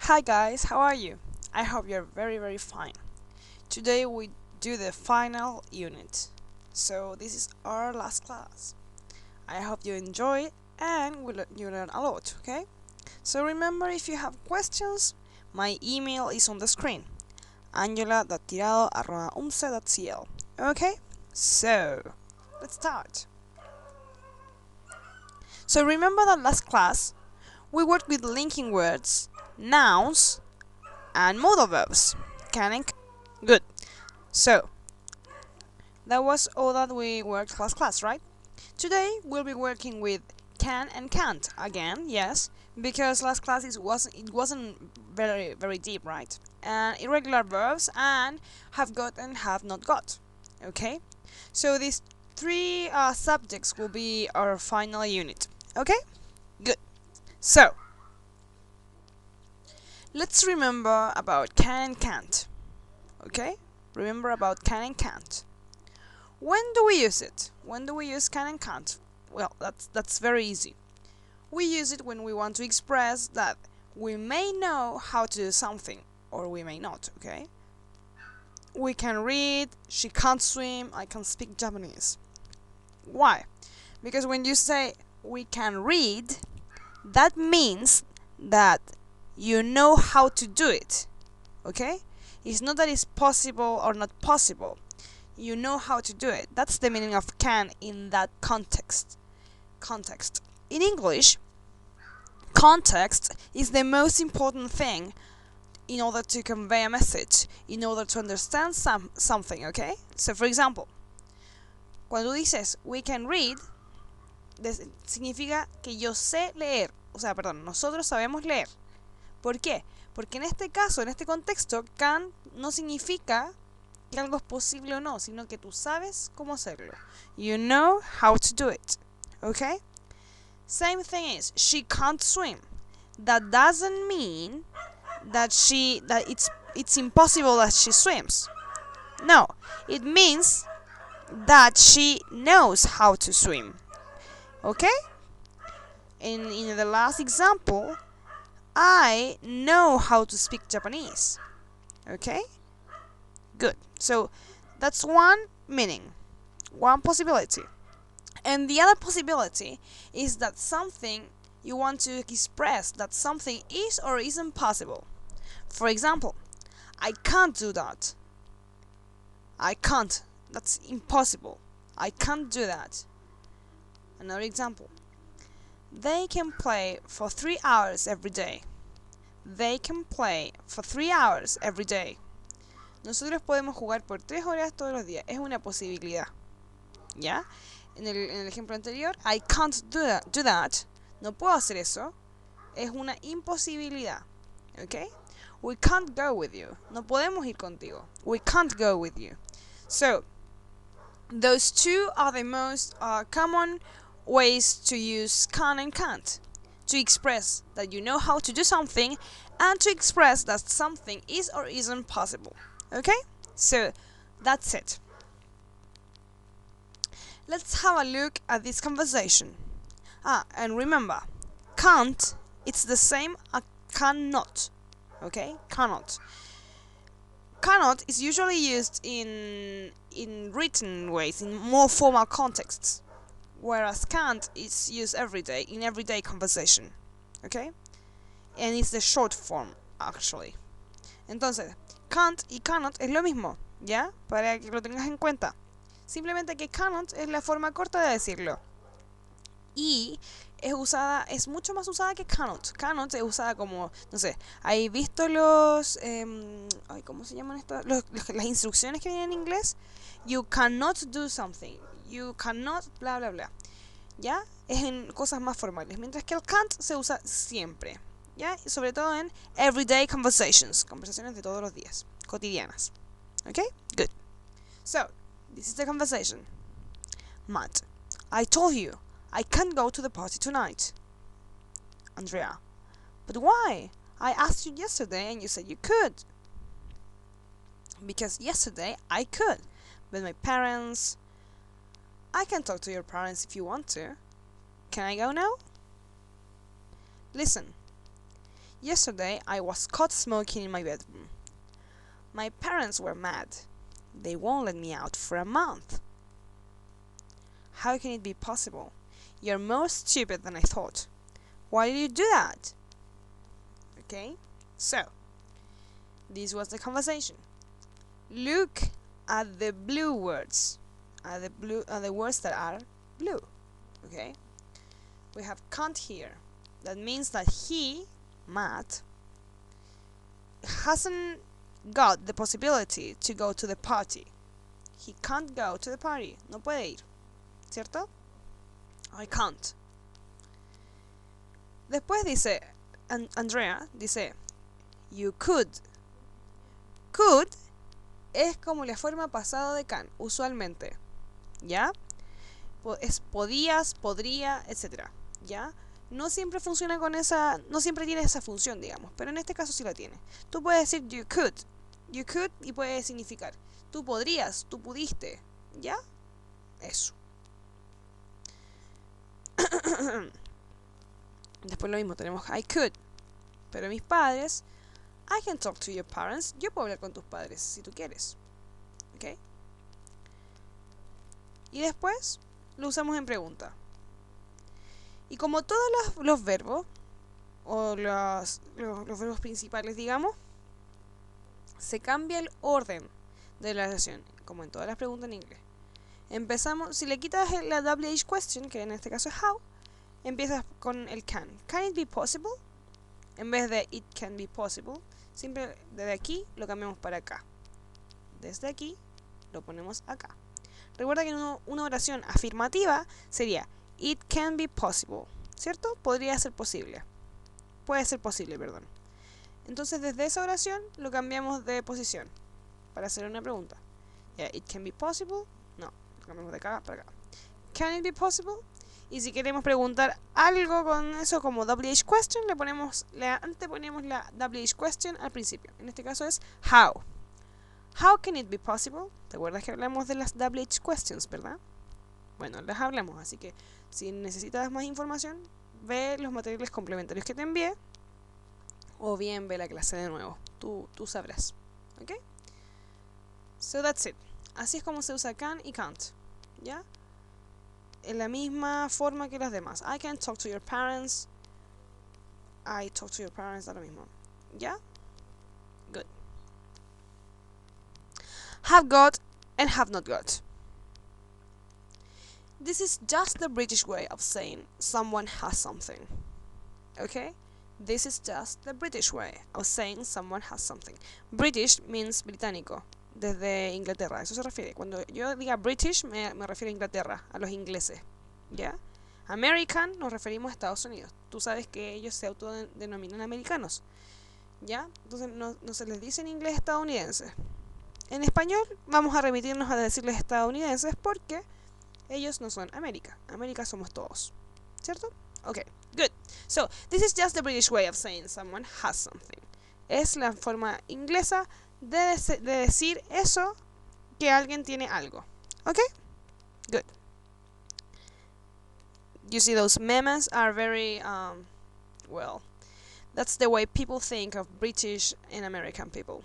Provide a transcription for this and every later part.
Hi guys, how are you? I hope you're very fine. Today we do the final unit. So this is our last class. I hope you enjoy it and you learn a lot, okay? So remember, if you have questions, my email is on the screen. angela.tirado@umce.cl. Okay? So, let's start. So remember that last class we worked with linking words, nouns, and modal verbs. Good. So, that was all that we worked last class, right? Today, we'll be working with can and can't again, yes, because last class it wasn't very deep, right? And irregular verbs and have got and have not got. Okay? So these three subjects will be our final unit. Okay? Good. So, let's remember about can and can't. Okay? Remember about can and can't. When do we use it? When do we use can and can't? Well, that's very easy. We use it when we want to express that we may know how to do something, or we may not, okay? We can read, she can't swim, I can speak Japanese. Why? Because when you say we can read, that means that you know how to do it, okay? It's not that it's possible or not possible. You know how to do it. That's the meaning of can in that context. In English, context is the most important thing in order to convey a message, in order to understand something, okay? So, for example, cuando dices we can read, significa que yo sé leer. O sea, perdón, nosotros sabemos leer. ¿Por qué? Porque en este caso, en este contexto, can no significa que algo es posible o no, sino que tú sabes cómo hacerlo. You know how to do it. Okay? Same thing is, she can't swim. That doesn't mean that it's impossible that she swims. No, it means that she knows how to swim. Okay? In the last example, I know how to speak Japanese. Okay? Good. So that's one meaning, one possibility. And the other possibility is that something you want to express, that something is or isn't possible. For example, I can't do that. I can't. That's impossible. I can't do that. Another example. They can play for 3 hours every day. They can play for 3 hours every day. Nosotros podemos jugar por 3 horas todos los días. Es una posibilidad. ¿Ya? En el ejemplo anterior, I can't do that. No puedo hacer eso. Es una imposibilidad. ¿Ok? We can't go with you. No podemos ir contigo. We can't go with you. So, those two are the most common ways to use can and can't. To express that you know how to do something, and to express that something is or isn't possible. Okay? So, that's it. Let's have a look at this conversation. And remember, can't, it's the same as cannot. Okay? Cannot. Cannot is usually used in written ways, in more formal contexts. Whereas can't is used every day, in everyday conversation. Okay? And it's the short form, actually. Entonces, can't y cannot es lo mismo, ¿ya? Para que lo tengas en cuenta. Simplemente que cannot es la forma corta de decirlo. Y es mucho más usada que cannot. Cannot es usada como, no sé, ¿hay visto los, ¿cómo se llaman estas? Las instrucciones que vienen en inglés? You cannot do something. You cannot, bla, bla, bla. ¿Ya? Es en cosas más formales. Mientras que el can't se usa siempre. ¿Ya? Y sobre todo en everyday conversations. Conversaciones de todos los días. Cotidianas. Okay? Good. So, this is the conversation. Matt, I told you, I can't go to the party tonight. Andrea, but why? I asked you yesterday and you said you could. Because yesterday I could, but my parents... I can talk to your parents if you want to. Can I go now? Listen, Yesterday I was caught smoking in my bedroom. My parents were mad. They won't let me out for a month. How can it be possible? You're more stupid than I thought. Why did you do that? Okay, so this was the conversation. Look at the blue words. At the words that are blue. Okay, we have can't here. That means that he, Matt, hasn't got the possibility to go to the party. He can't go to the party. No puede ir. ¿Cierto? I can't. Después dice, Andrea dice, you could. Could es como la forma pasado de can, usualmente. ¿Ya? Es podías, podría, etc. ¿Ya? No siempre funciona con esa, no siempre tiene esa función, digamos, pero en este caso sí la tiene. Tú puedes decir you could y puede significar tú podrías, tú pudiste, ¿ya? Eso. Después lo mismo, tenemos I could, pero mis padres, I can talk to your parents, yo puedo hablar con tus padres si tú quieres, ¿ok? Y después lo usamos en pregunta. Y como todos los verbos, o los verbos principales, digamos, se cambia el orden de la oración, como en todas las preguntas en inglés. Empezamos, si le quitas la WH question, que en este caso es how, empiezas con el can. Can it be possible? En vez de it can be possible, siempre desde aquí lo cambiamos para acá. Desde aquí lo ponemos acá. Recuerda que una oración afirmativa sería it can be possible, ¿cierto? Podría ser posible. Puede ser posible, perdón. Entonces desde esa oración lo cambiamos de posición para hacer una pregunta. It can be possible. No, lo cambiamos de acá para acá. Can it be possible? Y si queremos preguntar algo con eso como WH question, le anteponemos la WH question al principio. En este caso es how. How can it be possible? ¿Te acuerdas que hablamos de las WH questions, verdad? Bueno, las hablamos, así que si necesitas más información, ve los materiales complementarios que te envié o bien ve la clase de nuevo. Tú sabrás. ¿Ok? So that's it. Así es como se usa can y can't. ¿Ya? En la misma forma que las demás. I can talk to your parents. I talk to your parents, da lo mismo. ¿Ya? Good. Have got and have not got. This is just the British way of saying someone has something. Okay? This is just the British way of saying someone has something. British means británico, desde Inglaterra, eso se refiere. Cuando yo diga British me refiero a Inglaterra, a los ingleses, ¿ya? American nos referimos a Estados Unidos. Tú sabes que ellos se autodenominan americanos, ¿ya? Entonces no se les dice en inglés estadounidenses. En español vamos a remitirnos a decirles estadounidenses porque ellos no son América. América somos todos, ¿cierto? Okay, good. So, this is just the British way of saying someone has something. Es la forma inglesa de decir eso, que alguien tiene algo. Okay? Good. You see, those memes are very, well, that's the way people think of British and American people.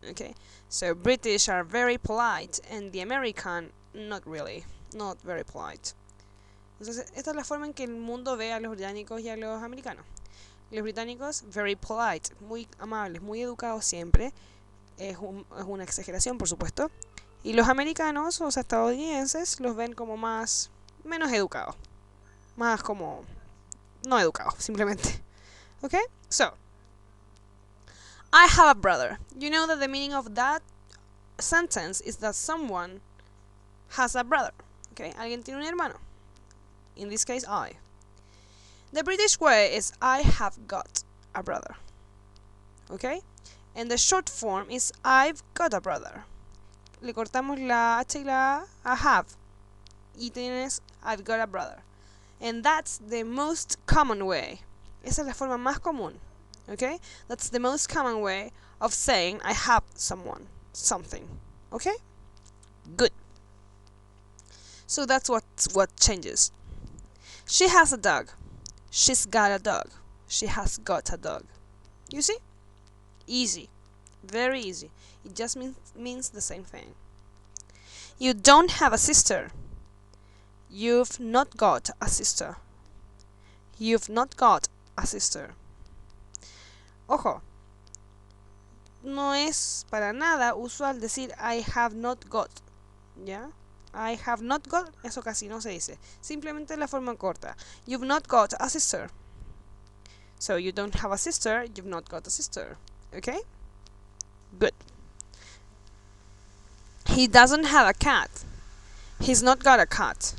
Okay? So, British are very polite, and the American, not really. Not very polite. Entonces, esta es la forma en que el mundo ve a los británicos y a los americanos. Los británicos, very polite, muy amables, muy educados siempre. Es una exageración, por supuesto. Y los americanos, o sea, estadounidenses, los ven como menos educados. Más como, no educados, simplemente. Okay? So, I have a brother. You know that the meaning of that sentence is that someone has a brother. Okay? Alguien tiene un hermano. In this case, I. The British way is I have got a brother. Okay? And the short form is I've got a brother. Le cortamos la H y la A, I have. Y tienes I've got a brother. And that's the most common way. Esa es la forma más común. Okay? That's the most common way of saying I have someone, something. Okay? Good. So that's what changes. She has a dog. She's got a dog. She has got a dog. You see? Easy. Very easy. It just means the same thing. You don't have a sister. You've not got a sister. You've not got a sister. Ojo, no es para nada usual decir I have not got, ¿ya? I have not got, eso casi no se dice. Simplemente la forma corta. You've not got a sister. So you don't have a sister, you've not got a sister. Okay? Good. He doesn't have a cat. He's not got a cat.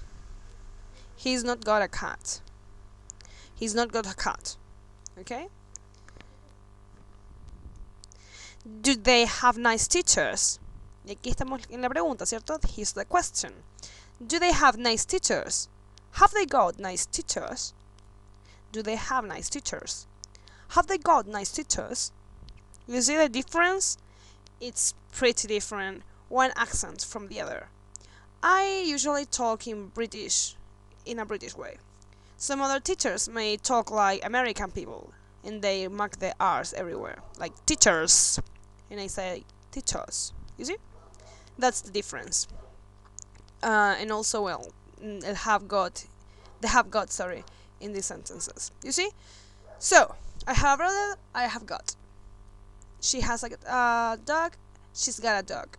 He's not got a cat. He's not got a cat. Okay? Do they have nice teachers? Y aquí estamos en la pregunta, ¿cierto? Here's the question. Do they have nice teachers? Have they got nice teachers? Do they have nice teachers? Have they got nice teachers? You see the difference? It's pretty different, one accent from the other. I usually talk in a British way. Some other teachers may talk like American people, and they mark the R's everywhere, like teachers, and I say teachers. You see? That's the difference. And also, well, they have got, in these sentences. You see? So, I have a brother, I have got. She has a dog, she's got a dog.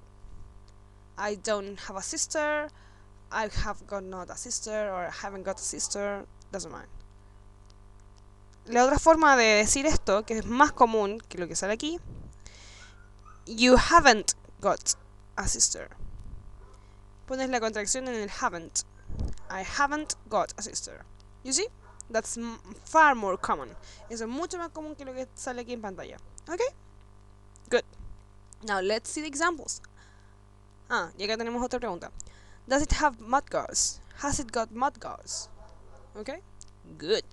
I don't have a sister, I have got not a sister, or I haven't got a sister, doesn't matter. La otra forma de decir esto, que es más común que lo que sale aquí, you haven't got a sister. Pones la contracción en el haven't. I haven't got a sister. You see? That's far more common. Eso es mucho más común que lo que sale aquí en pantalla. Okay? Good. Now let's see the examples. Y acá tenemos otra pregunta. Does it have mudguards? Has it got mudguards? Okay? Good.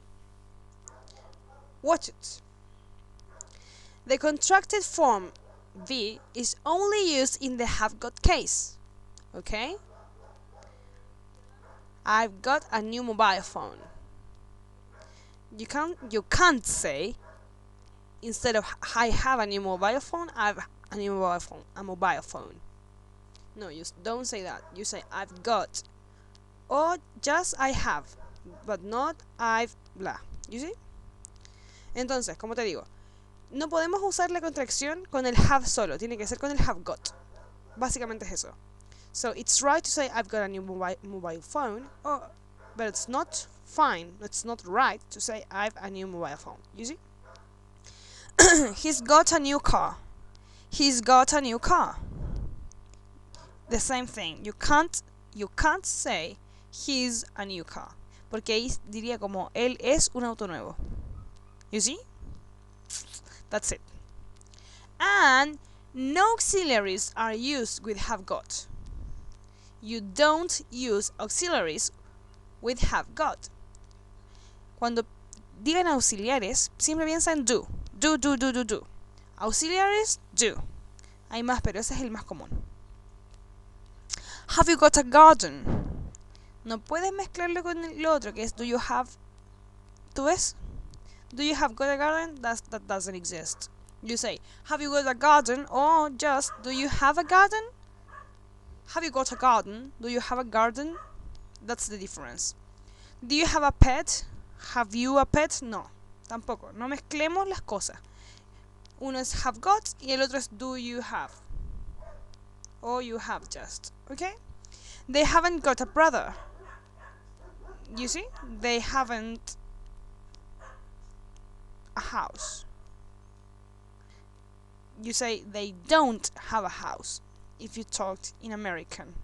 Watch it. The contracted form V is only used in the have got case. Okay? I've got a new mobile phone. You can't say, instead of I have a new mobile phone, I've a new mobile phone. No, you don't say that. You say I've got, or just I have, but not I've blah. You see? Entonces, como te digo, no podemos usar la contracción con el have solo, tiene que ser con el have got. Básicamente es eso. So it's right to say I've got a new mobile phone, but it's not fine, it's not right to say I've a new mobile phone. You see? He's got a new car. He's got a new car. The same thing. You can't say he's a new car, porque ahí diría como él es un auto nuevo. You see? That's it. And no auxiliaries are used with have got. You don't use auxiliaries with have got. Cuando digan auxiliares, siempre piensa en do. Do. Auxiliaries, do. Hay más, pero ese es el más común. Have you got a garden? No puedes mezclarlo con lo otro, que es do you have. ¿Tú ves? Do you have got a garden? That doesn't exist. You say, have you got a garden? Or just, do you have a garden? Have you got a garden? Do you have a garden? That's the difference. Do you have a pet? Have you a pet? No, tampoco. No mezclemos las cosas. Uno es have got y el otro es do you have. Or you have just. Okay? They haven't got a brother. You see? They haven't a house. You say they don't have a house if you talked in American.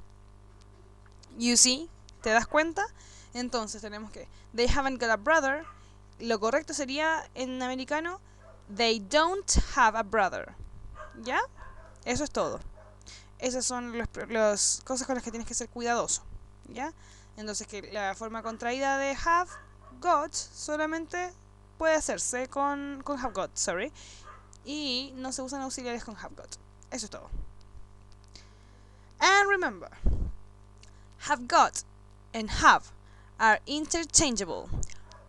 You see? ¿Te das cuenta? Entonces tenemos que they haven't got a brother. Lo correcto sería en americano they don't have a brother. ¿Ya? Eso es todo. Esas son las cosas con las que tienes que ser cuidadoso. ¿Ya? Entonces que la forma contraída de have got solamente puede hacerse con have got, sorry. Y no se usan auxiliares con have got. Eso es todo. And remember, have got and have are interchangeable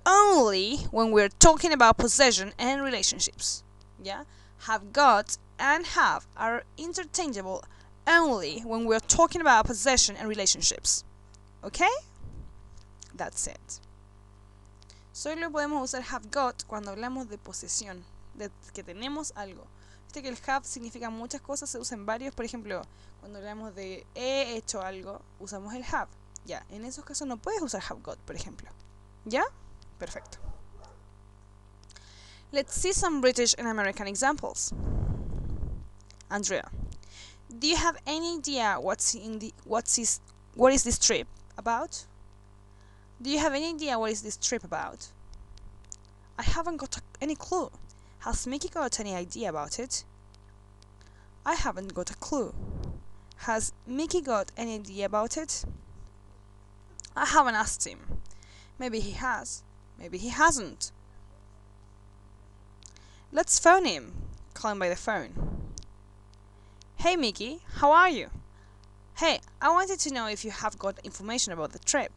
only when we're talking about possession and relationships. Yeah? Have got and have are interchangeable only when we're talking about possession and relationships. Okay? That's it. Solo podemos usar have got cuando hablamos de posesión, de que tenemos algo. Viste que el have significa muchas cosas, se usa en varios. Por ejemplo, cuando hablamos de he hecho algo, usamos el have. Ya, en esos casos no puedes usar have got, por ejemplo. ¿Ya? Perfecto. Let's see some British and American examples. Andrea, do you have any idea what is this trip about? Do you have any idea what is this trip about? I haven't got any clue. Has Mickey got any idea about it? I haven't got a clue. Has Mickey got any idea about it? I haven't asked him. Maybe he has. Maybe he hasn't. Let's phone him. Call him by the phone. Hey Mickey, how are you? Hey, I wanted to know if you have got information about the trip.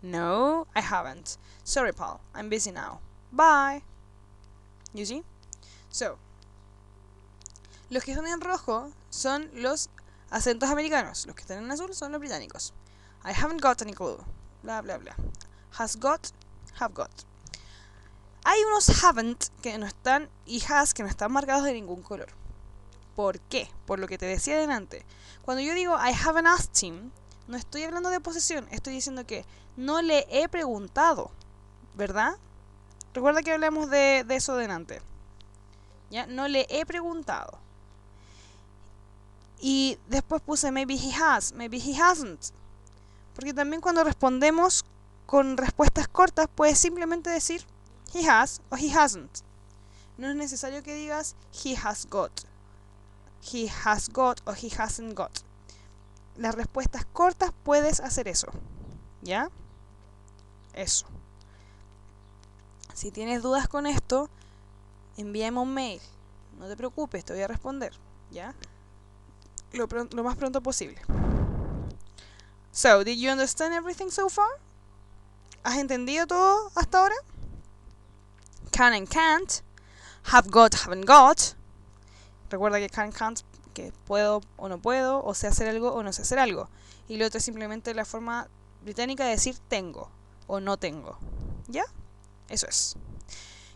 No, I haven't. Sorry, pal. I'm busy now. Bye. You see? So, los que están en rojo son los acentos americanos. Los que están en azul son los británicos. I haven't got any clue. Bla, bla, bla. Has got, have got. Hay unos haven't que no están y has que no están marcados de ningún color. ¿Por qué? Por lo que te decía delante. Cuando yo digo I haven't asked him, no estoy hablando de posesión, estoy diciendo que no le he preguntado, ¿verdad? Recuerda que hablamos de eso delante. ¿Ya? No le he preguntado. Y después puse maybe he has, maybe he hasn't. Porque también cuando respondemos con respuestas cortas, puedes simplemente decir he has o he hasn't. No es necesario que digas he has got o he hasn't got. Las respuestas cortas puedes hacer eso. ¿Ya? Eso. Si tienes dudas con esto, envíame un mail. No te preocupes, te voy a responder. ¿Ya? Lo más pronto posible. So, did you understand everything so far? ¿Has entendido todo hasta ahora? Can and can't. Have got, haven't got. Recuerda que can, can't, que puedo o no puedo, o sé hacer algo o no sé hacer algo. Y lo otro es simplemente la forma británica de decir tengo o no tengo. ¿Ya? Eso es.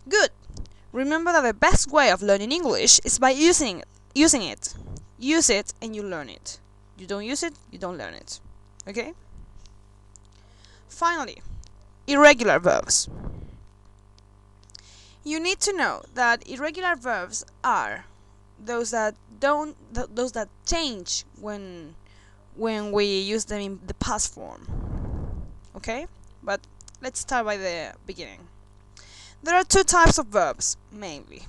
Good. Remember that the best way of learning English is by using it. Use it and you learn it. You don't use it, you don't learn it. Okay? Finally, irregular verbs. You need to know that irregular verbs are those that change when we use them in the past form. Okay? But let's start by the beginning. There are two types of verbs, mainly.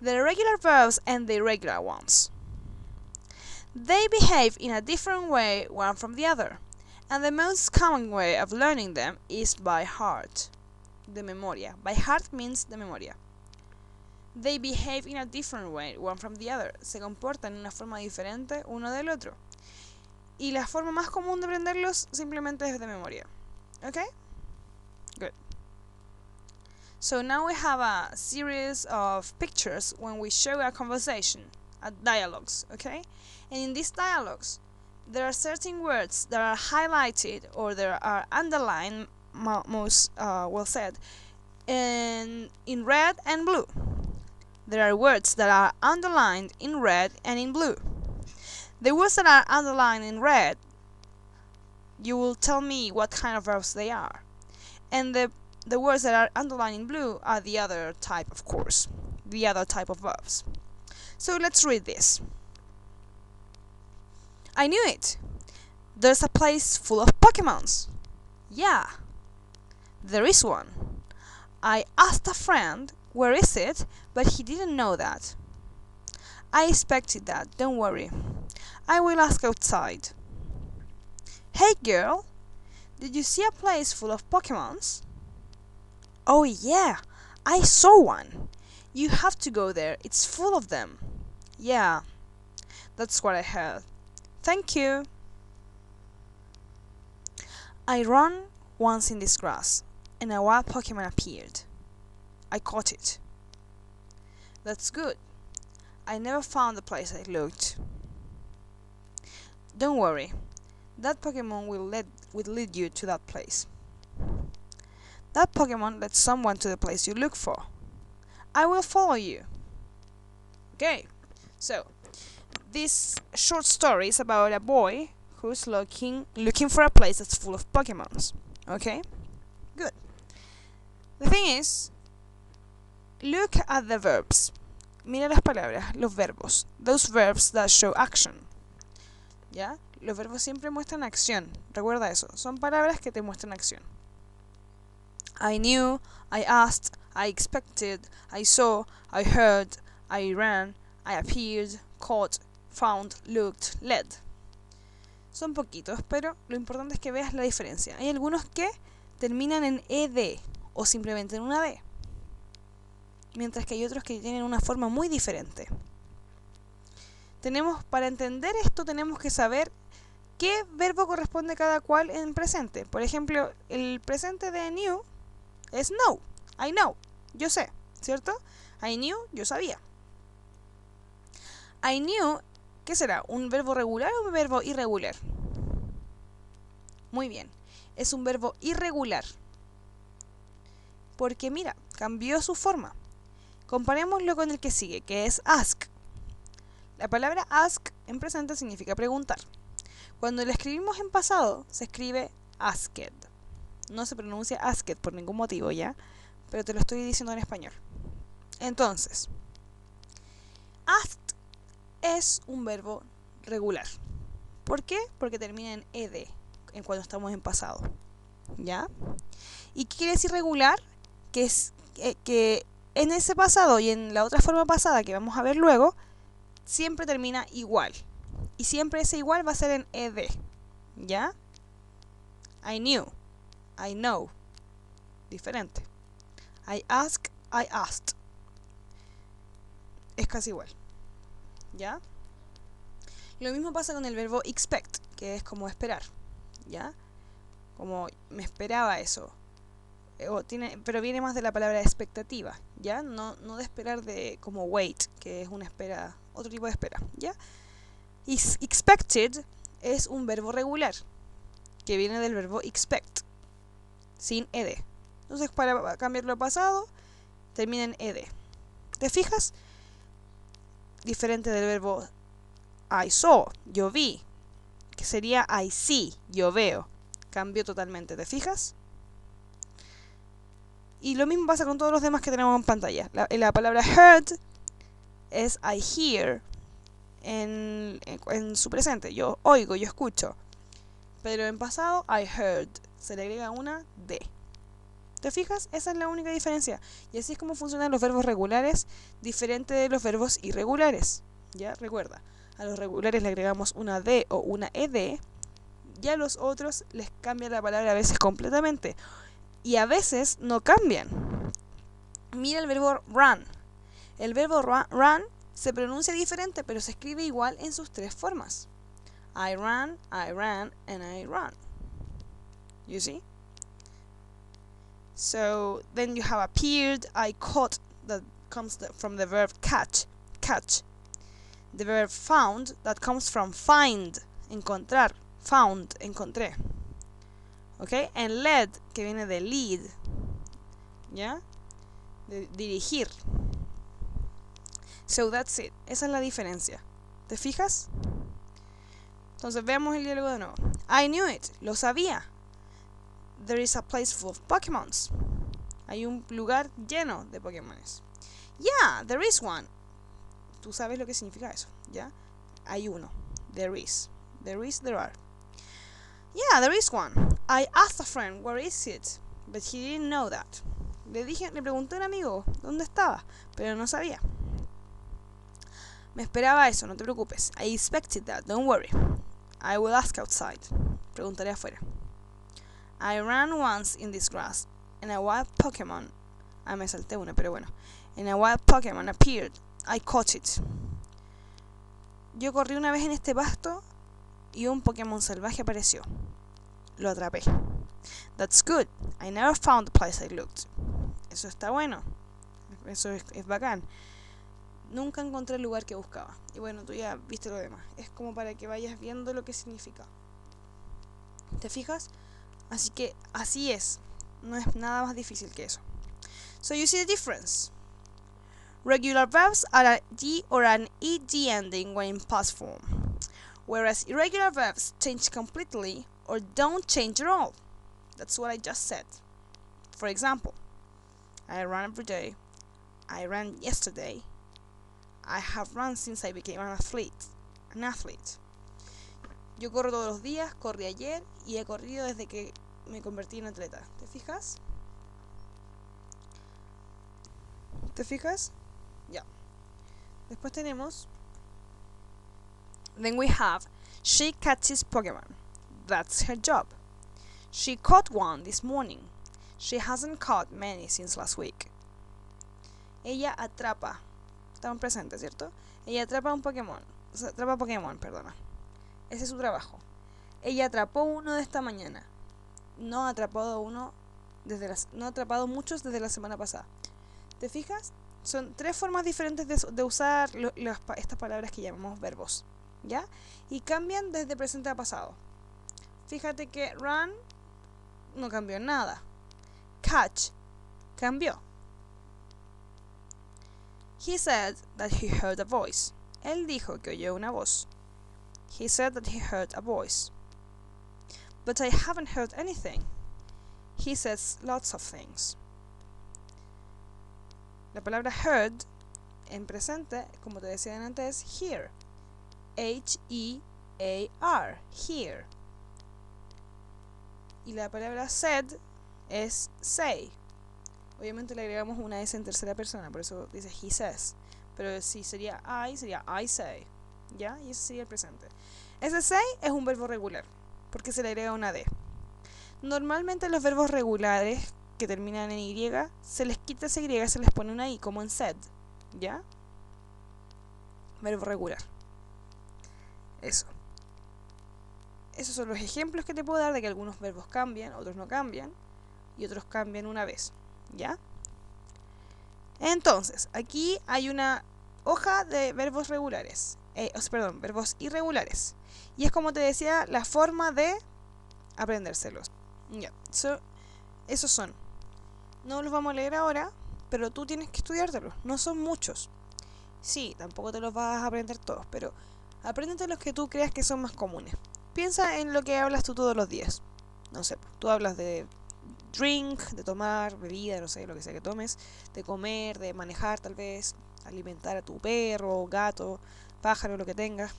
The regular verbs and the irregular ones. They behave in a different way one from the other, and the most common way of learning them is by heart. De memoria. By heart means de memoria. They behave in a different way one from the other. Se comportan en una forma diferente uno del otro. Y la forma más común de aprenderlos simplemente es de memoria. Okay? Good. So now we have a series of pictures when we show a conversation, dialogues, okay? And in these dialogues, there are certain words that are highlighted or there are underlined, most well said, in red and blue. There are words that are underlined in red and in blue. The words that are underlined in red, you will tell me what kind of verbs they are. And the words that are underlined in blue are the other type, of course. The other type of verbs. So let's read this. I knew it. There's a place full of Pokemons. Yeah, there is one. I asked a friend, where is it? But he didn't know that. I expected that, don't worry. I will ask outside. Hey girl, did you see a place full of Pokemons? Oh yeah, I saw one. You have to go there, it's full of them. Yeah, that's what I heard. Thank you. I ran once in this grass, and a wild Pokemon appeared. I caught it. That's good. I never found the place I looked. Don't worry. That Pokemon will lead you to that place. That Pokemon led someone to the place you look for. I will follow you. Okay, so this short story is about a boy who's looking for a place that's full of Pokemons. Okay, good. The thing is, look at the verbs. Mira las palabras, los verbos. Those verbs that show action. ¿Ya? Los verbos siempre muestran acción. Recuerda eso. Son palabras que te muestran acción. I knew, I asked, I expected, I saw, I heard, I ran, I appeared, caught, found, looked, led. Son poquitos, pero lo importante es que veas la diferencia. Hay algunos que terminan en ed o simplemente en una d, mientras que hay otros que tienen una forma muy diferente. Para entender esto tenemos que saber qué verbo corresponde cada cual en presente. Por ejemplo, el presente de knew es know. I know. Yo sé, ¿cierto? I knew, yo sabía. I knew, ¿qué será? ¿Un verbo regular o un verbo irregular? Muy bien. Es un verbo irregular. Porque mira, cambió su forma. Comparémoslo con el que sigue, que es ask. La palabra ask en presente significa preguntar. Cuando la escribimos en pasado, se escribe asked. No se pronuncia asked por ningún motivo, ¿ya? Pero te lo estoy diciendo en español. Entonces, asked es un verbo regular. ¿Por qué? Porque termina en ed cuando estamos en pasado, ¿ya? ¿Y qué quiere decir regular? Que es que en ese pasado y en la otra forma pasada que vamos a ver luego, siempre termina igual. Y siempre ese igual va a ser en ed, ¿ya? I knew, I know. Diferente. I ask, I asked. Es casi igual, ¿ya? Lo mismo pasa con el verbo expect, que es como esperar, ¿ya? Como me esperaba eso. Pero viene más de la palabra expectativa, ¿ya? No de esperar de como wait, que es una espera, otro tipo de espera, ¿ya? Y expected es un verbo regular, que viene del verbo expect, sin ed. Entonces, para cambiarlo a pasado, termina en ed. ¿Te fijas? Diferente del verbo I saw, yo vi, que sería I see, yo veo. Cambió totalmente, ¿te fijas? Y lo mismo pasa con todos los demás que tenemos en pantalla. La palabra heard es I hear en su presente. Yo oigo, yo escucho. Pero en pasado, I heard. Se le agrega una D. ¿Te fijas? Esa es la única diferencia. Y así es como funcionan los verbos regulares, diferente de los verbos irregulares. ¿Ya? Recuerda, a los regulares le agregamos una D o una ED. Y a los otros les cambia la palabra a veces completamente. Y a veces no cambian. Mira el verbo run. El verbo run se pronuncia diferente, pero se escribe igual en sus tres formas. I ran, and I run. You see? So then you have appeared, I caught, that comes from the verb catch. The verb found, that comes from find, encontrar. Found, encontré. ¿Ok? And led, que viene de lead. ¿Ya? De dirigir. So that's it. Esa es la diferencia. ¿Te fijas? Entonces veamos el diálogo de nuevo. I knew it. Lo sabía. There is a place full of Pokemons. Hay un lugar lleno de Pokémones. Yeah, there is one. Tú sabes lo que significa eso, ¿ya? Hay uno. There is. There are. Yeah, there is one. I asked a friend, where is it? But he didn't know that. Le pregunté a un amigo dónde estaba, pero no sabía. Me esperaba eso, no te preocupes. I expected that, don't worry. I will ask outside. Preguntaré afuera. I ran once in this grass, and a wild Pokemon... me salté una, pero bueno. And a wild Pokemon appeared. I caught it. Yo corrí una vez en este pasto y un Pokémon salvaje apareció. Lo atrapé. That's good. I never found the place I looked. Eso está bueno. Eso es bacán. Nunca encontré el lugar que buscaba. Y bueno, tú ya viste lo demás. Es como para que vayas viendo lo que significa. ¿Te fijas? Así que así es. No es nada más difícil que eso. So you see the difference. Regular verbs are a D or an ED ending when in past form, whereas irregular verbs change completely or don't change at all. That's what I just said. For example, I run every day. I ran yesterday. I have run since I became an athlete. Yo corro todos los días, corrí ayer y he corrido desde que me convertí en atleta. ¿Te fijas? ¿Te fijas? Ya. Después tenemos... Then we have, she catches Pokemon. That's her job. She caught one this morning. She hasn't caught many since last week. Ella atrapa. Estamos presentes, ¿cierto? Ella atrapa un Pokémon. O sea, atrapa Pokémon, perdona. Ese es su trabajo. Ella atrapó uno de esta mañana. No ha atrapado muchos desde la semana pasada. ¿Te fijas? Son 3 formas diferentes de usar estas palabras que llamamos verbos, ¿ya? Y cambian desde presente a pasado. Fíjate que run no cambió nada. Catch cambió. He said that he heard a voice. Él dijo que oyó una voz. He said that he heard a voice. But I haven't heard anything. He says lots of things. La palabra heard en presente, como te decía antes, es hear. H-E-A-R. Hear. Y la palabra said es say. Obviamente le agregamos una S en tercera persona, por eso dice he says. Pero si sería I say. ¿Ya? Y ese sería el presente. Ese say es un verbo regular, porque se le agrega una D. Normalmente los verbos regulares que terminan en Y, se les quita ese Y, se les pone una I, como en said. ¿Ya? Verbo regular. Eso. Esos son los ejemplos que te puedo dar de que algunos verbos cambian, otros no cambian, y otros cambian una vez. ¿Ya? Entonces, aquí hay una hoja de verbos regulares. Verbos irregulares. Y es como te decía, la forma de aprendérselos. Ya, esos son. No los vamos a leer ahora, pero tú tienes que estudiártelos. No son muchos. Sí, tampoco te los vas a aprender todos, pero apréndete los que tú creas que son más comunes. Piensa en lo que hablas tú todos los días. No sé, tú hablas de drink, de tomar, bebida, no sé, lo que sea que tomes, de comer, de manejar tal vez, alimentar a tu perro, gato, pájaro, lo que tengas.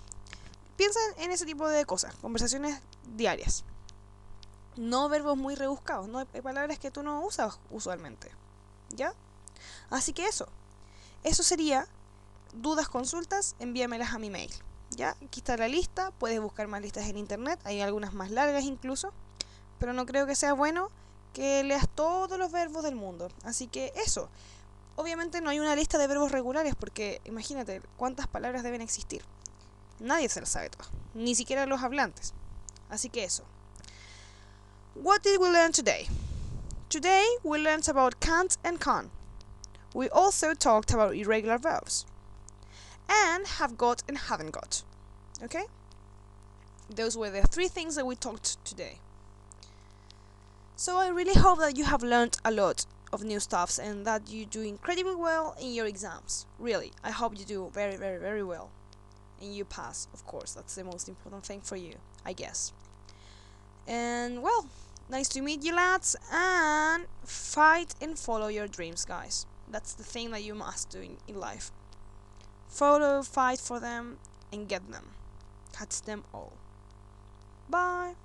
Piensa en ese tipo de cosas, conversaciones diarias. No verbos muy rebuscados, no hay palabras que tú no usas usualmente. ¿Ya? Así que eso sería. Dudas, consultas, envíamelas a mi mail. ¿Ya? Aquí está la lista, puedes buscar más listas en internet, hay algunas más largas incluso, pero no creo que sea bueno que leas todos los verbos del mundo. Así que eso. Obviamente no hay una lista de verbos regulares porque imagínate cuántas palabras deben existir. Nadie se las sabe todas, ni siquiera los hablantes. Así que eso. What did we learn today? Today we learned about can't and can. We also talked about irregular verbs. And have got and haven't got. Okay? Those were the 3 things that we talked today. So I really hope that you have learned a lot of new stuffs and that you do incredibly well in your exams. Really, I hope you do very, very, very well. And you pass, of course. That's the most important thing for you, I guess. And well, nice to meet you lads, and fight and follow your dreams, guys. That's the thing that you must do in life. Follow, fight for them, and get them. Catch them all. Bye!